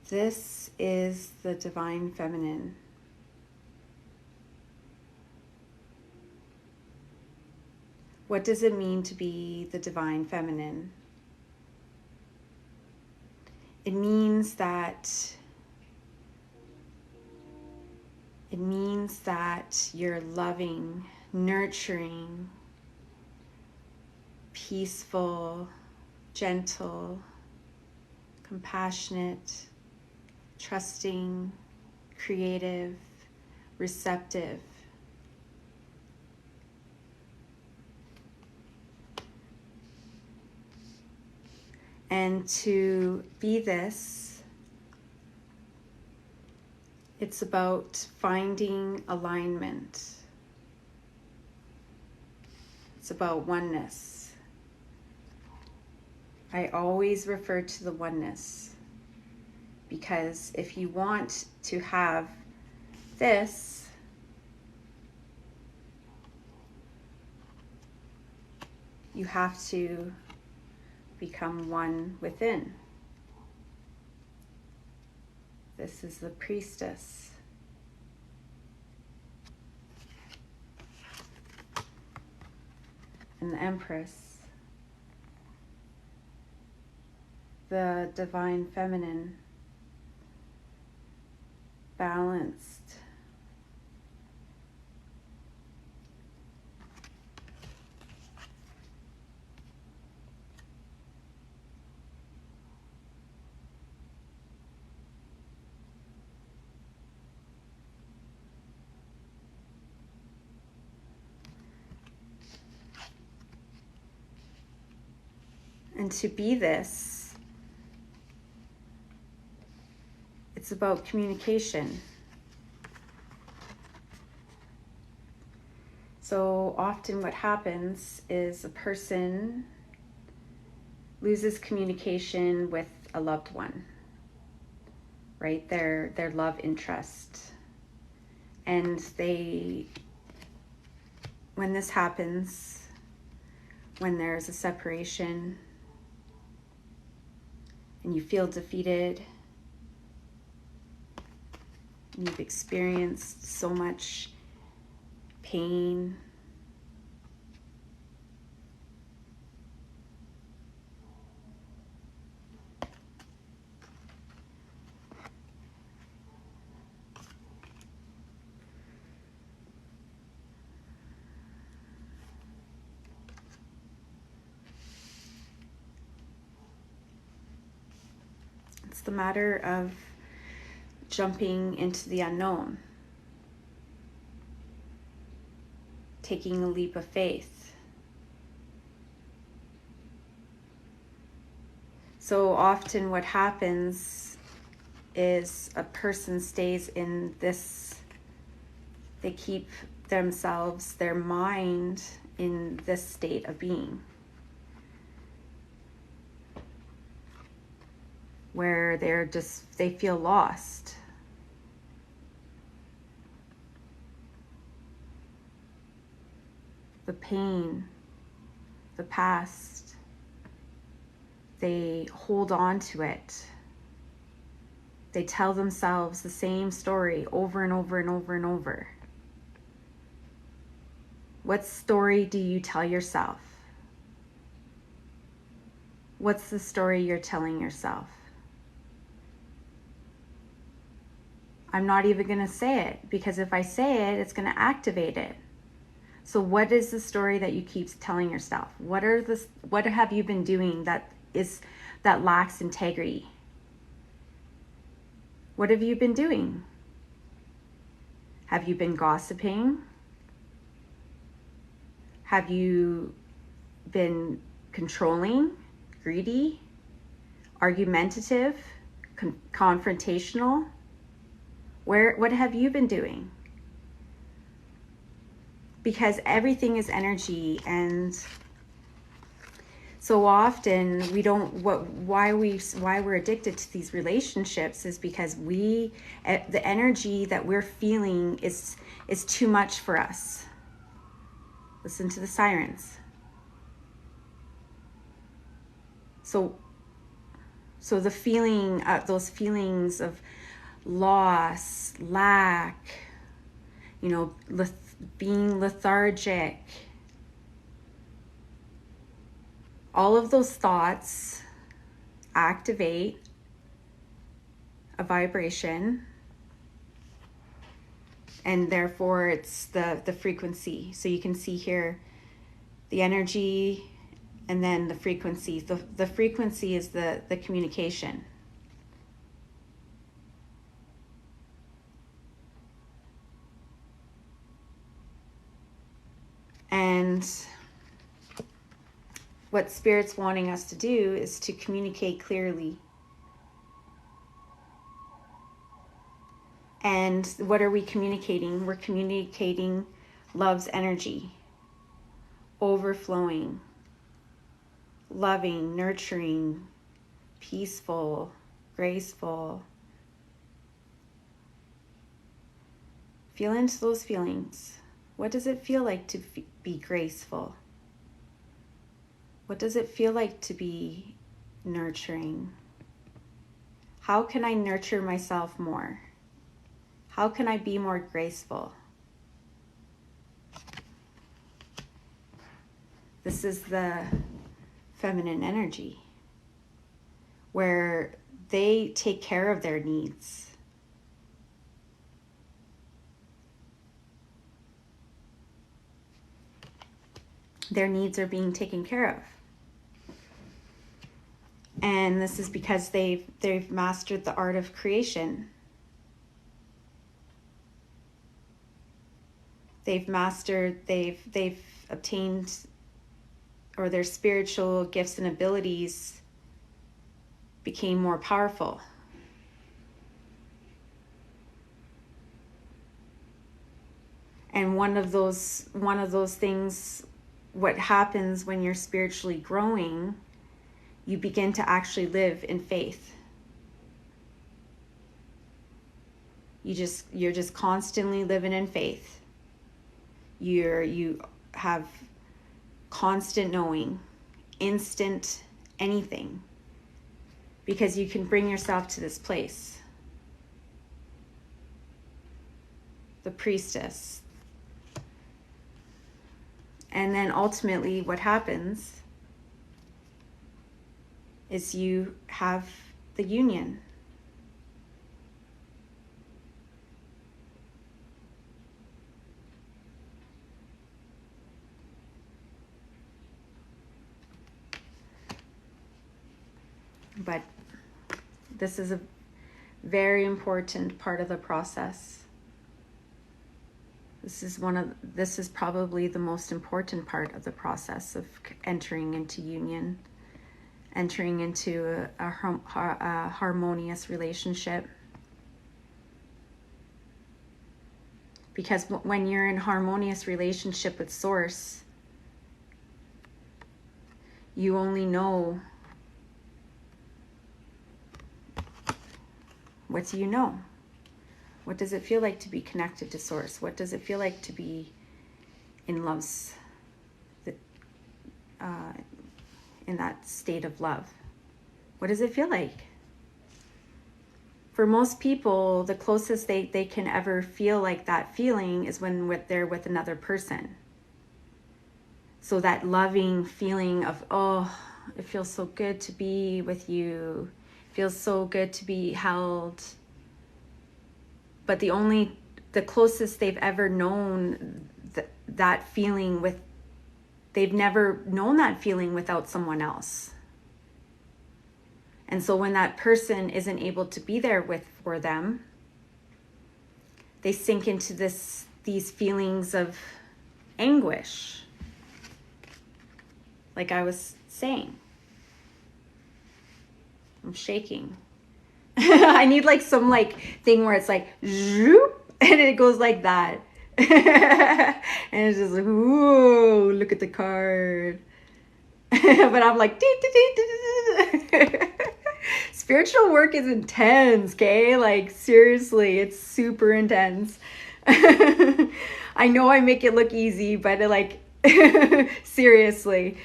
This is the Divine Feminine. What does it mean to be the Divine Feminine? It means that you're loving, nurturing, peaceful, gentle, compassionate, trusting, creative, receptive. And to be this, it's about finding alignment. It's about oneness. I always refer to the oneness because if you want to have this, you have to become one within. This is the priestess. And the empress. The divine feminine. Balanced. And to be this, it's about communication. So often what happens is a person loses communication with a loved one, right? Their love interest. And when this happens, when there's a separation and you feel defeated, you've experienced so much pain, it's the matter of jumping into the unknown, taking a leap of faith. So often what happens is a person stays in this, they keep themselves, their mind in this state of being, where they feel lost. The pain, the past, they hold on to it. They tell themselves the same story over and over and over and over. What story do you tell yourself? What's the story you're telling yourself? I'm not even going to say it, because if I say it, it's going to activate it. So what is the story that you keep telling yourself? What have you been doing that lacks integrity? What have you been doing? Have you been gossiping? Have you been controlling, greedy, argumentative, confrontational? What have you been doing? Because everything is energy, and so often why we're addicted to these relationships is because the energy that we're feeling is too much for us. Listen to the sirens. So So the feeling, those feelings of loss, lack, you know, being lethargic, all of those thoughts activate a vibration, and therefore it's the frequency. So you can see here the energy and then the frequency. The frequency is the communication. And what Spirit's wanting us to do is to communicate clearly. And what are we communicating? We're communicating love's energy, overflowing, loving, nurturing, peaceful, graceful. Feel into those feelings. What does it feel like to be graceful? What does it feel like to be nurturing? How can I nurture myself more? How can I be more graceful? This is the feminine energy, where they take care of their needs. Their needs are being taken care of. And this is because they've mastered the art of creation. They've obtained, or their spiritual gifts and abilities became more powerful. And one of those things, what happens when you're spiritually growing, you begin to actually live in faith. You're just constantly living in faith. You have constant knowing, instant anything, because you can bring yourself to this place. The priestess. And then ultimately what happens is you have the union. But this is a very important part of the process. This is probably the most important part of the process of entering into union, entering into a harmonious relationship. Because when you're in harmonious relationship with Source, you only know what do you know? What does it feel like to be connected to Source? What does it feel like to be in love's, in that state of love? What does it feel like? For most people, the closest they can ever feel like that feeling is when they're with another person. So that loving feeling of, oh, it feels so good to be with you. It feels so good to be held. But the closest they've ever known that feeling with, they've never known that feeling without someone else. And so when that person isn't able to be there for them, they sink into these feelings of anguish. Like I was saying, I'm shaking. I need like some like thing where it's like zoop, and it goes like that. And it's just like, ooh, look at the card. But I'm like, spiritual work is intense, okay? Like seriously, it's super intense. I know I make it look easy, but like seriously.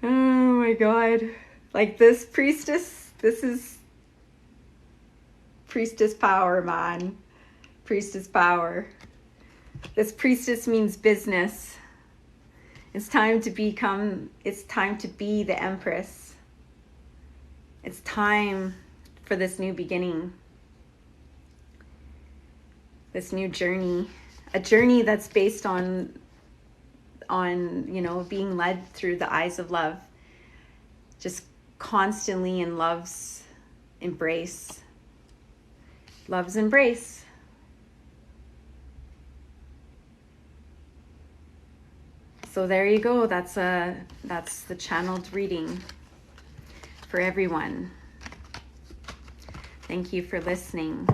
Oh my God. Like this priestess, this is priestess power, man. Priestess power. This priestess means business. It's time to be the empress. It's time for this new beginning. This new journey. A journey that's based on being led through the eyes of love. Just constantly in love's embrace. Love's embrace. So there you go. That's the channeled reading for everyone. Thank you for listening.